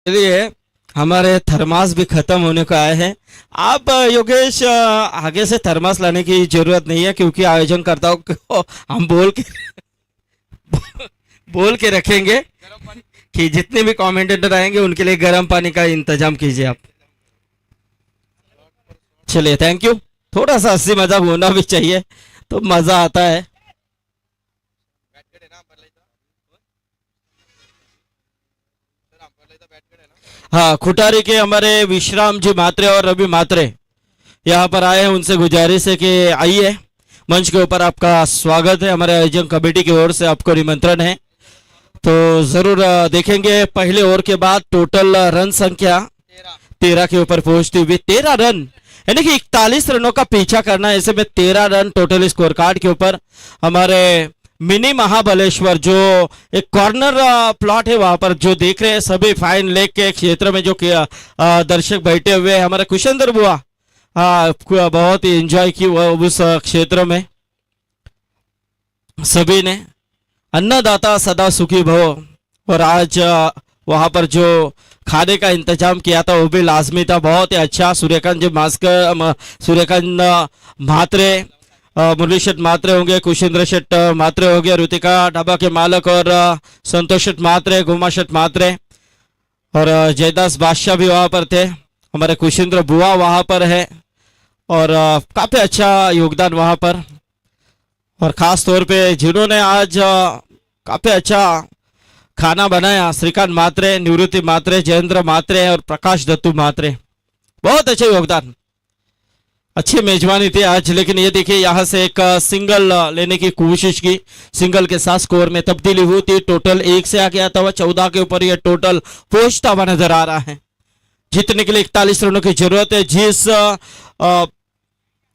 चलिए हमारे थर्मास भी खत्म होने को आए हैं। आप योगेश आगे से थर्मास लाने की जरूरत नहीं है, क्योंकि आयोजनकर्ताओं को हम बोल के रखेंगे कि जितने भी कमेंटेटर आएंगे उनके लिए गर्म पानी का इंतजाम कीजिए आप। चलिए थैंक यू। थोड़ा सा हंसी मजाक होना भी चाहिए तो मजा आता है। हाँ, खुटारी के हमारे विश्राम जी मात्रे और रवि मात्रे यहाँ पर आए हैं। उनसे गुजारिश है कि आइए मंच के ऊपर, आपका स्वागत है। हमारे आयोजन कमेटी की ओर से आपको निमंत्रण है। तो जरूर देखेंगे पहले ओवर के बाद टोटल रन संख्या 13 के ऊपर पहुंचती हुई। 13 रन यानी कि 41 रनों का पीछा करना है। ऐसे में 13 रन टोटल स्कोर कार्ड के ऊपर हमारे मिनी महाबलेश्वर जो एक कॉर्नर प्लॉट है, वहां पर जो देख रहे हैं सभी फाइन लेक के क्षेत्र में जो दर्शक बैठे हुए हैं, हमारे कुशेंद्र बुआ बहुत ही एंजॉय की उस क्षेत्र में। सभी ने अन्नदाता सदा सुखी भव, और आज वहां पर जो खाने का इंतजाम किया था वो भी लाजमी था, बहुत ही अच्छा। सूर्यकांत जी सूर्यकांत म्हात्रे, मुरली शेठ मात्रे होंगे, कुशेंद्र शेठ मात्रे हो गए, ऋतिका ढाबा के मालक और संतोष शेठ मात्रे, गुमा शेठ मात्रे और जयदास बादशाह भी वहां पर थे। हमारे कुशेंद्र बुआ वहां पर है और काफी अच्छा योगदान वहां पर। और खास तौर पे जिन्होंने आज काफी अच्छा खाना बनाया, श्रीकांत मात्रे, निवृत्ति मात्रे, जयेंद्र मात्रे और प्रकाश दत्तू मात्रे, बहुत अच्छे योगदान, अच्छी मेजबानी थी आज। लेकिन ये देखिए यहाँ से एक सिंगल लेने की कोशिश की, सिंगल के साथ स्कोर में तब्दीली हुई थी। टोटल 1 से आ गया था, वह 14 के ऊपर ये टोटल पहुंचता हुआ नजर आ रहा है। जीतने के लिए 41 रनों की जरूरत है। जिस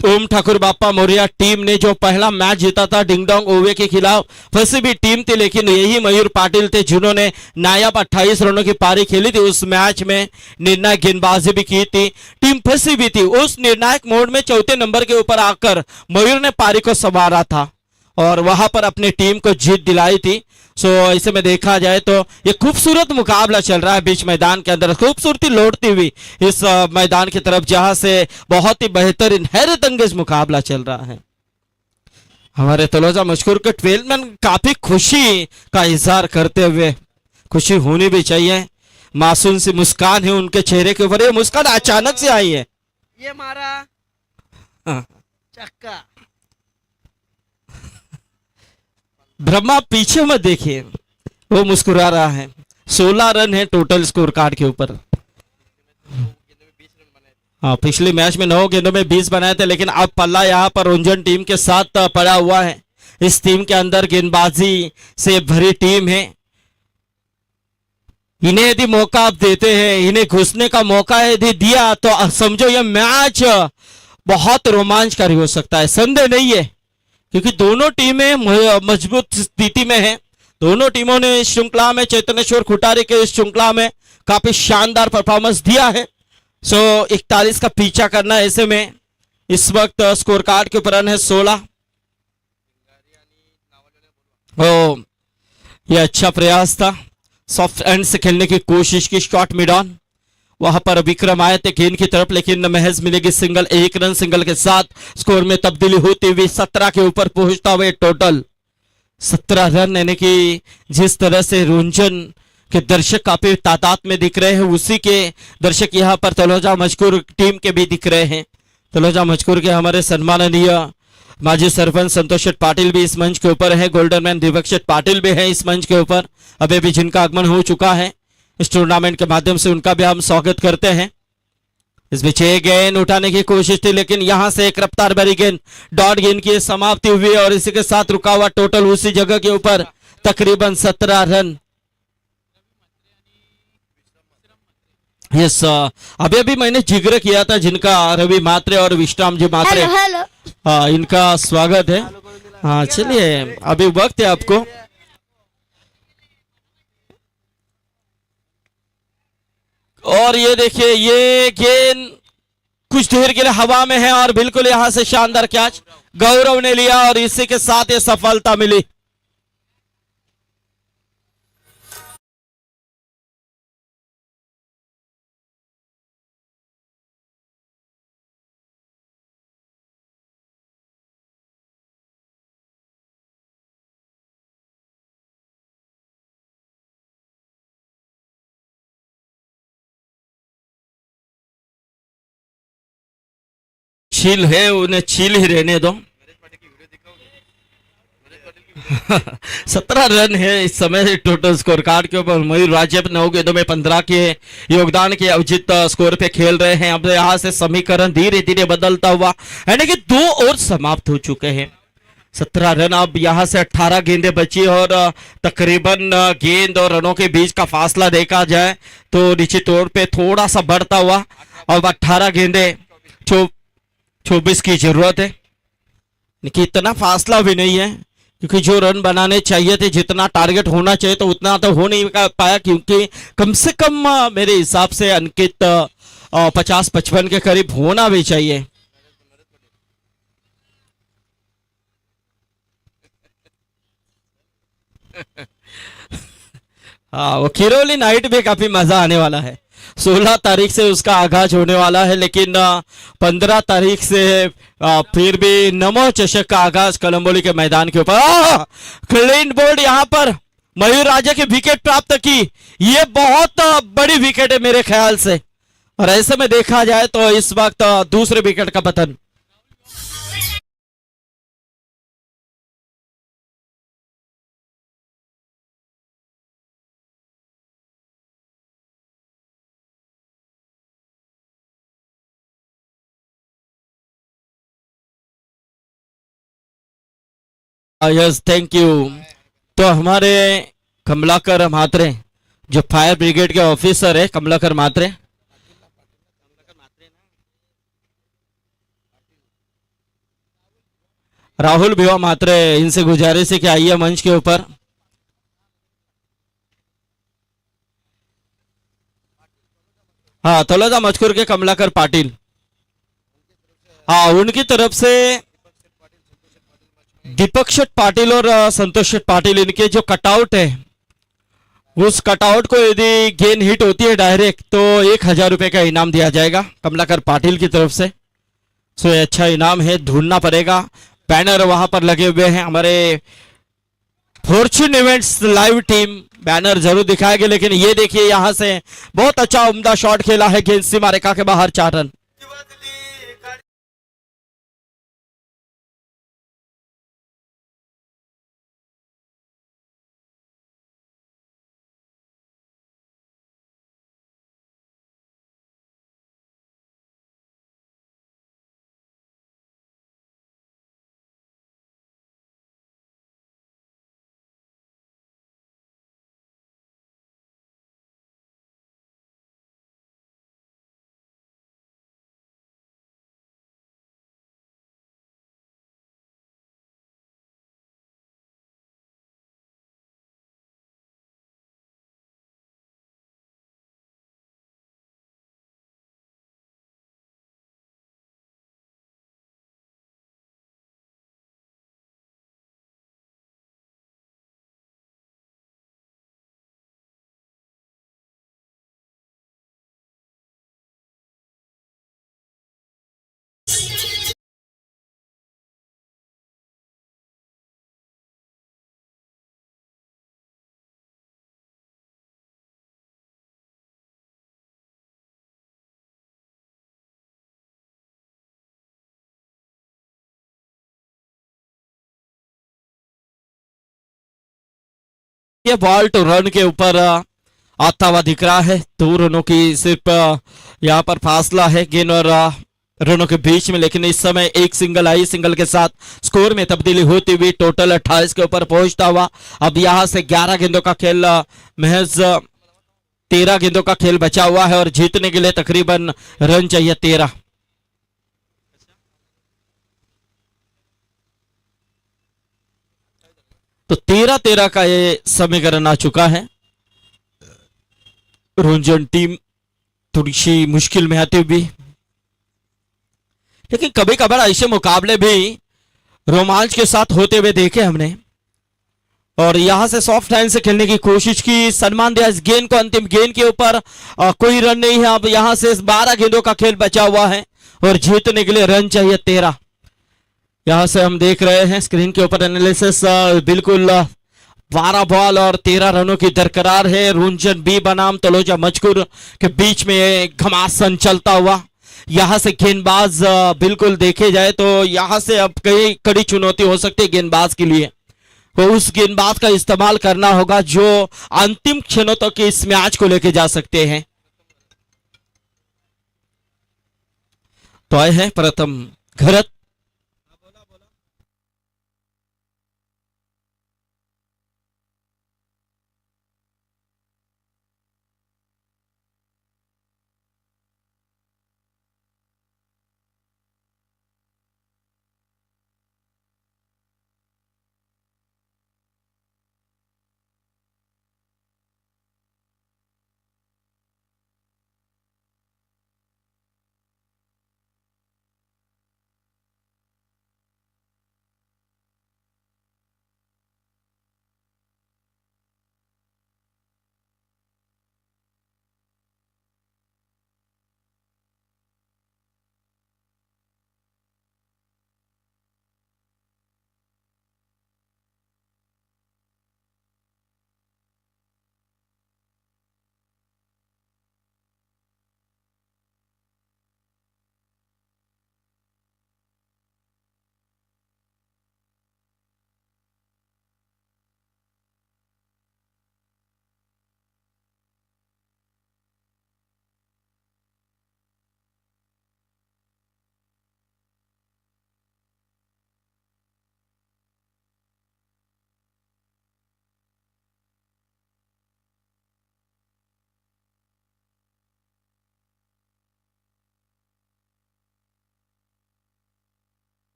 ओम ठाकुर बापा मौर्य टीम ने जो पहला मैच जीता था डिंगडोंग ओवे के खिलाफ, फंसी भी टीम थी, लेकिन यही मयूर पाटिल थे जिन्होंने नायाब 28 रनों की पारी खेली थी। उस मैच में निर्णायक गेंदबाजी भी की थी, टीम फंसी भी थी। उस निर्णायक मोड में चौथे नंबर के ऊपर आकर मयूर ने पारी को संवारा था और वहां पर अपनी टीम को जीत दिलाई थी। सो ऐसे में देखा जाए तो ये खूबसूरत मुकाबला चल रहा है बीच मैदान के अंदर, खूबसूरती लौटती हुई इस मैदान की तरफ, जहां से बहुत ही बेहतरीन हैरत अंगेज मुकाबला चल रहा है। हमारे तलोजा मशकूर के 12 मैन काफी खुशी का इजहार करते हुए, खुशी होनी भी चाहिए, मासूम सी मुस्कान है उनके चेहरे के ऊपर। ये मुस्कान अचानक से आई है, ये मारा हाँ। चक्का। ब्रह्मा पीछे मत देखिए, वो मुस्कुरा रहा है। 16 रन है टोटल स्कोर कार्ड के ऊपर। हाँ, पिछले मैच में 9 गेंदों में 20 बनाए थे, लेकिन अब पल्ला यहाँ पर रुंझन टीम के साथ पड़ा हुआ है। इस टीम के अंदर गेंदबाजी से भरी टीम है। इन्हें यदि मौका आप देते हैं, इन्हें घुसने का मौका यदि दिया तो समझो यह मैच बहुत रोमांचकारी हो सकता है, संदेह नहीं है, क्योंकि दोनों टीमें मजबूत स्थिति में हैं। दोनों टीमों ने इस श्रृंखला में, चैतन्येश्वर खुटारी के इस श्रृंखला में काफी शानदार परफॉर्मेंस दिया है। सो 41 का पीछा करना है। ऐसे में इस वक्त स्कोर कार्ड के ऊपर रन है 16। ओ, ये अच्छा प्रयास था, सॉफ्ट एंड से खेलने की कोशिश की, शॉट मिड ऑन। वहां पर विक्रम आए थे गेंद की तरफ, लेकिन महज मिलेगी सिंगल। 1 रन सिंगल के साथ स्कोर में तब्दीली होती हुई 17 के ऊपर पहुंचता हुआ टोटल 17 रन, यानी कि जिस तरह से रुंझन के दर्शक काफी तादाद में दिख रहे हैं, उसी के दर्शक यहाँ पर तलोजा मजकूर टीम के भी दिख रहे हैं। तलोजा मजकूर के हमारे सम्माननीय माजी सरपंच संतोष शेठ पाटिल भी इस मंच के ऊपर है, गोल्डन मैन दीपक शेठ पाटिल भी है इस मंच के ऊपर, अभी भी जिनका आगमन हो चुका है इस टूर्नामेंट के माध्यम से, उनका भी हम स्वागत करते हैं। इस बीच एक गेंद उठाने की कोशिश थी, लेकिन यहां से एक रफ्तार भरी गेंद डॉट गेंद की समाप्ति हुई और इसी के साथ रुका हुआ टोटल उसी जगह के ऊपर तकरीबन 17 रन। यस, अभी अभी मैंने जिक्र किया था जिनका रवि मात्रे और विश्राम जी मात्रे, हेलो इनका स्वागत है। हाँ चलिए, अभी वक्त है आपको। और ये देखिए, ये गेंद कुछ देर के लिए हवा में है और बिल्कुल यहां से शानदार कैच गौरव ने लिया और इसी के साथ ये सफलता मिली। छील है, उन्हें छील ही रहने दो। 17 रन है इस समय टोटल स्कोर कार्ड के ऊपर। मयूर राज्य 9 गेंदों में 15 के योगदान के अवजित स्कोर पे खेल रहे हैं। अब यहां से समीकरण धीरे धीरे बदलता हुआ, यानी कि 2 ओवर समाप्त हो चुके हैं। 17 रन, अब यहां से 18 गेंदें बची और तकरीबन गेंद और रनों के बीच का फासला देखा जाए तो निश्चित तौर पे थोड़ा सा बढ़ता हुआ। अब 18 गेंदें 24 की जरूरत है, लेकिन इतना फासला भी नहीं है क्योंकि जो रन बनाने चाहिए थे, जितना टारगेट होना चाहिए तो उतना तो हो नहीं पाया, क्योंकि कम से कम मेरे हिसाब से अंकित 50-55 के करीब होना भी चाहिए। हाँ, वो खिरोली नाइट में काफी मजा आने वाला है। 16 तारीख से उसका आगाज होने वाला है, लेकिन 15 तारीख से फिर भी नमो चषक का आगाज कलंबोली के मैदान के ऊपर। क्लीन बोल्ड यहां पर मयूर राजा की विकेट प्राप्त की, ये बहुत बड़ी विकेट है मेरे ख्याल से, और ऐसे में देखा जाए तो इस वक्त दूसरे विकेट का पतन। Yes, thank you. तो हमारे कमलाकर मात्रे, जो फायर ब्रिगेड के ऑफिसर है, कमलाकर मात्रे, राहुल भिवा मात्रे, इनसे गुजारिश है कि आइए मंच के ऊपर। हाँ, तलोजा मजकूर के कमलाकर पाटिल, हाँ उनकी तरफ से दीपक शेठ पाटिल और संतोष शेठ पाटिल, इनके जो कटआउट है, उस कटआउट को यदि गेंद हिट होती है डायरेक्ट तो 1000 रुपए का इनाम दिया जाएगा कमलाकर पाटिल की तरफ से। सो ये अच्छा इनाम है, ढूंढना पड़ेगा। बैनर वहां पर लगे हुए हैं, हमारे Fortune events live team banner जरूर दिखाएंगे। लेकिन ये देखिए, यहां से बहुत अच्छा उम्दा शॉट खेला है, गेंद सीमा रेखा के बाहर 4 रन। देखिए बॉल टू रन के ऊपर आता हुआ दिख रहा है। 2 रनों की सिर्फ यहाँ पर फासला है गेंद और रनों के बीच में, लेकिन इस समय एक सिंगल आई, सिंगल के साथ स्कोर में तब्दीली होती हुई टोटल 28 के ऊपर पहुंचता हुआ अब यहां से 11 गेंदों का खेल, महज 13 गेंदों का खेल बचा हुआ है और जीतने के लिए तकरीबन रन चाहिए 13। तो 13-13 का ये समीकरण आ चुका है। रुंझुन टीम थोड़ी सी मुश्किल में आती हुई, लेकिन कभी कभार ऐसे मुकाबले भी रोमांच के साथ होते हुए देखे हमने और यहां से सॉफ्ट हैंड से खेलने की कोशिश की, सम्मान दिया इस गेंद को। अंतिम गेंद के ऊपर कोई रन नहीं है। अब यहां से 12 गेंदों का खेल बचा हुआ है और जीतने के लिए रन चाहिए 13। यहां से हम देख रहे हैं स्क्रीन के ऊपर एनालिसिस, बिल्कुल 12 बॉल और 13 रनों की दरकरार है। रुंझुन बी बनाम तलोजा मजकूर के बीच में घमासान चलता हुआ। यहां से गेंदबाज बिल्कुल देखे जाए तो यहां से अब कई कड़ी चुनौती हो सकती है गेंदबाज के लिए। तो उस गेंदबाज का इस्तेमाल करना होगा जो अंतिम क्षणों तक इस मैच को लेके जा सकते हैं। तो आए हैं प्रथम घरत।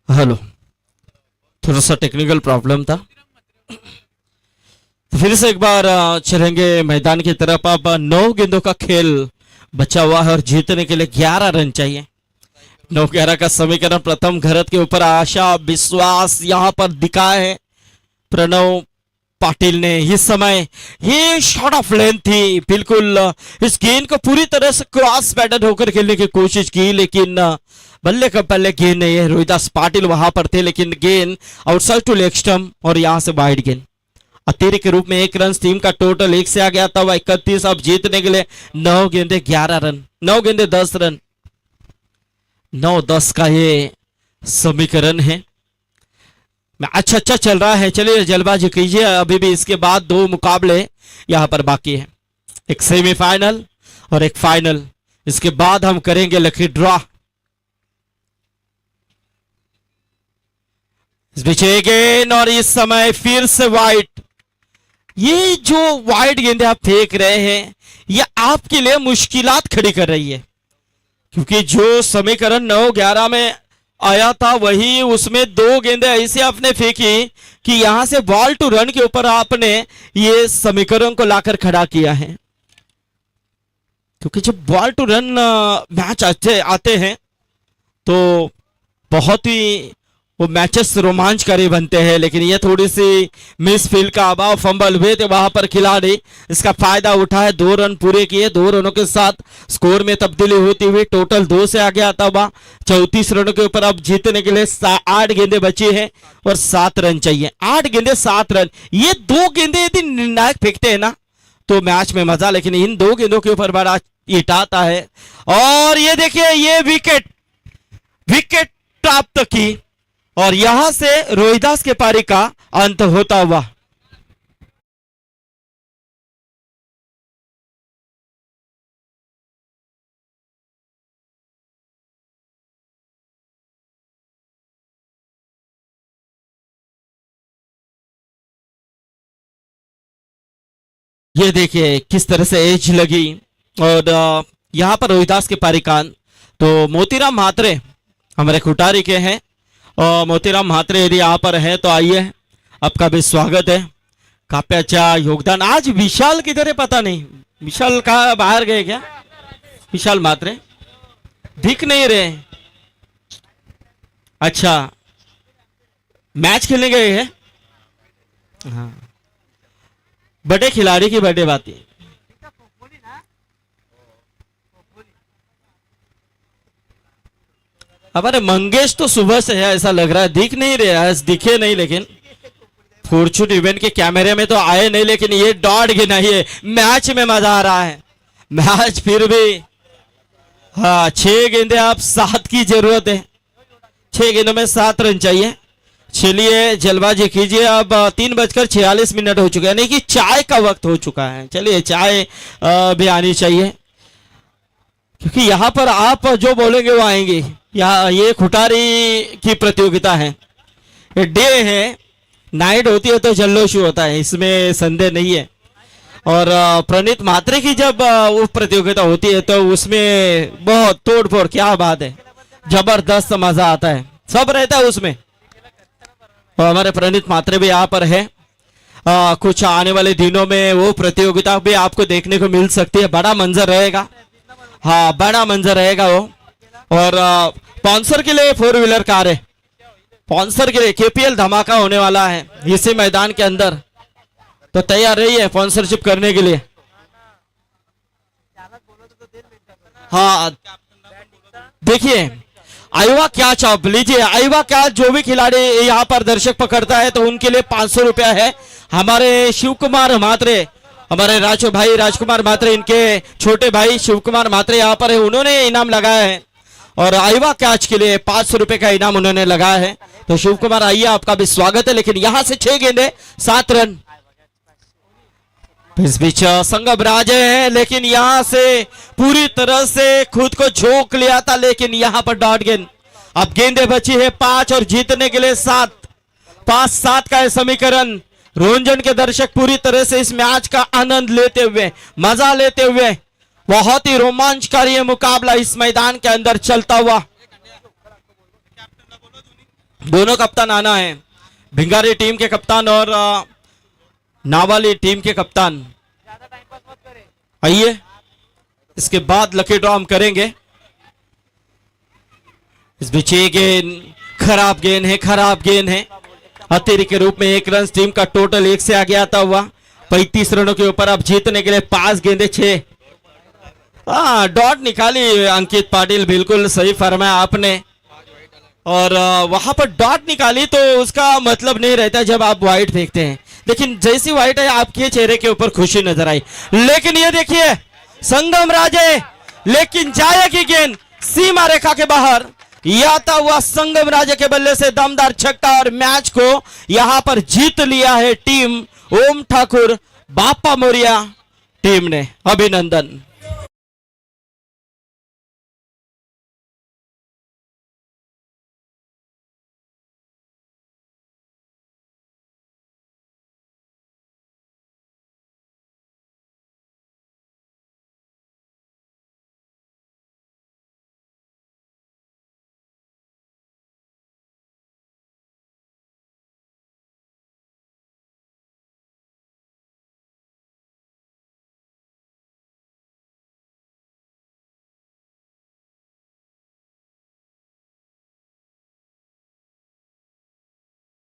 हेलो, थोड़ा सा टेक्निकल प्रॉब्लम था। तो फिर से एक बार चलेंगे मैदान की तरफ। अब 9 गेंदों का खेल बचा हुआ है और जीतने के लिए 11 रन चाहिए। 9-11 का समीकरण प्रथम घरत के ऊपर आशा विश्वास यहां पर दिखा है प्रणव पाटिल ने। इस समय ये शॉट ऑफ लेंथ थी, बिल्कुल इस गेंद को पूरी तरह से क्रॉस पैटर्न होकर खेलने की कोशिश की, लेकिन बल्ले का बल्ले गेंद नहीं है। रोहिदास पाटिल वहां पर थे, लेकिन गेंद आउटसाइड टू लेग स्टंप और यहां से वाइड गेंद। अतिरिक्त के रूप में 1 रन, टीम का टोटल 1 से आ गया था 31। अब जीतने के लिए 9 गेंदे 11 रन, 9 गेंदे 10 रन, 9-10 का ये समीकरण है। मैच अच्छा चल रहा है, चलिए जल्दबाजी कीजिए, अभी भी इसके बाद 2 मुकाबले यहां पर बाकी है, एक सेमीफाइनल और एक फाइनल। इसके बाद हम करेंगे लकी ड्रॉ। इस बीच गेंद और इस समय फिर से वाइट, ये जो वाइड गेंदे आप फेंक रहे हैं ये आपके लिए मुश्किलात खड़ी कर रही है, क्योंकि जो समीकरण 9-11 में आया था वही उसमें 2 गेंदे ऐसे आपने फेंकी कि यहां से बॉल टू रन के ऊपर आपने ये समीकरण को लाकर खड़ा किया है। क्योंकि जब बॉल टू रन मैच आते हैं तो बहुत ही वो मैचेस रोमांचकारी बनते हैं, लेकिन ये थोड़ी सी मिस फील्ड का अभाव, फंबल हुए थे वहां पर खिलाड़ी इसका फायदा उठाए, 2 रन पूरे किए। 2 रनों के साथ स्कोर में तब्दीली होती हुई टोटल 2 से आगे आता हुआ 34 रनों के ऊपर अब जीतने के लिए 8 गेंदे बची हैं और 7 रन चाहिए। 8 गेंदे 7 रन, ये 2 गेंदे यदि निर्णायक फेंकते हैं ना तो मैच में मजा, लेकिन इन 2 गेंदों के ऊपर बड़ा हिट आता है। और ये देखिए ये विकेट प्राप्त की और यहां से रोहिदास के पारी का अंत होता हुआ। ये देखिए किस तरह से एज लगी और यहां पर रोहिदास के पारी का अंत। तो मोतीराम म्हात्रे हमारे खुटारी के हैं और मोतीराम म्हात्रे यदि यहाँ पर है तो आइए, आपका भी स्वागत है। काफी अच्छा योगदान। आज विशाल किधर है पता नहीं, विशाल कहाँ बाहर गए क्या? विशाल म्हात्रे दिख नहीं रहे। अच्छा मैच खेलने गए हैं। हाँ बड़े खिलाड़ी की बड़े बात है। हमारे मंगेश तो सुबह से है ऐसा लग रहा है, दिख नहीं रहा है, दिखे नहीं, लेकिन फॉर्चून इवेंट के कैमरे में तो आए नहीं, लेकिन ये डॉट गिना है। मैच में मजा आ रहा है, मैच फिर भी। हाँ 6 गेंदे आप 7 की जरूरत है, 6 गेंदों में 7 रन चाहिए। चलिए जल्दबाजी कीजिए, अब 3:46 हो चुके हैं, यानी कि चाय का वक्त हो चुका है। चलिए चाय भी आनी चाहिए, क्योंकि यहाँ पर आप जो बोलेंगे वो आएंगे। यहाँ ये खुटारी की प्रतियोगिता है, ये डे है, नाइट होती है तो जल्लोश होता है, इसमें संदेह नहीं है। और प्रणीत म्हात्रे की जब वो प्रतियोगिता होती है तो उसमें बहुत तोड़फोड़, क्या बात है, जबरदस्त मजा आता है, सब रहता है उसमें। और हमारे प्रणीत म्हात्रे भी यहाँ पर है। कुछ आने वाले दिनों में वो प्रतियोगिता भी आपको देखने को मिल सकती है, बड़ा मंजर रहेगा। हाँ बड़ा मंजर रहेगा वो। और स्पॉन्सर के लिए 4 व्हीलर कार है, स्पॉन्सर के लिए केपीएल धमाका होने वाला है इसी मैदान के अंदर, तो तैयार रहिए स्पॉन्सरशिप करने के लिए। हाँ देखिए आईवा क्या चाप लीजिए, आईवा क्या जो भी खिलाड़ी यहाँ पर दर्शक पकड़ता है तो उनके लिए 500 रुपया है। हमारे शिव कुमार म्हात्रे, हमारे राजकुमार म्हात्रे, इनके छोटे भाई शिव कुमार म्हात्रे यहाँ पर है, उन्होंने इनाम लगाया है और आईवा कैच के लिए 500 रुपए का इनाम उन्होंने लगाया है। तो शिव कुमार आइए, आपका भी स्वागत है। लेकिन यहां से 6 गेंदे 7 रन, इस बीच संगम राजे है, लेकिन यहां से पूरी तरह से खुद को झोंक लिया था, लेकिन यहां पर डॉट गेंद। अब गेंदे बची है 5 और जीतने के लिए 7, 5-7 का है समीकरण। रोंजन के दर्शक पूरी तरह से इस मैच का आनंद लेते हुए, मजा लेते हुए, बहुत ही रोमांचकारी मुकाबला इस मैदान के अंदर चलता हुआ। दोनों कप्तान आना है, भिंगारी टीम के कप्तान और नावाली टीम के कप्तान आइए, इसके बाद लकी ड्रॉ हम करेंगे। इस बीच ये गेंद खराब गेंद है, अतिरिक्त के रूप में 1 रन। टीम का टोटल 1 से आगे आता हुआ 35 रनों के ऊपर अब जीतने के लिए 5 गेंदे 6। डॉट निकाली अंकित पाटिल, बिल्कुल सही फरमाया आपने। और वहां पर डॉट निकाली तो उसका मतलब नहीं रहता जब आप वाइड फेंकते हैं, लेकिन जैसी वाइड है आपके चेहरे के ऊपर खुशी नजर आई। लेकिन ये देखिए संगम राजे, लेकिन जाएगी गेंद सीमा रेखा के बाहर, आता हुआ संगम राजे के बल्ले से दमदार छक्का और मैच को यहां पर जीत लिया है टीम ओम ठाकुर बापा मोरिया टीम ने। अभिनंदन।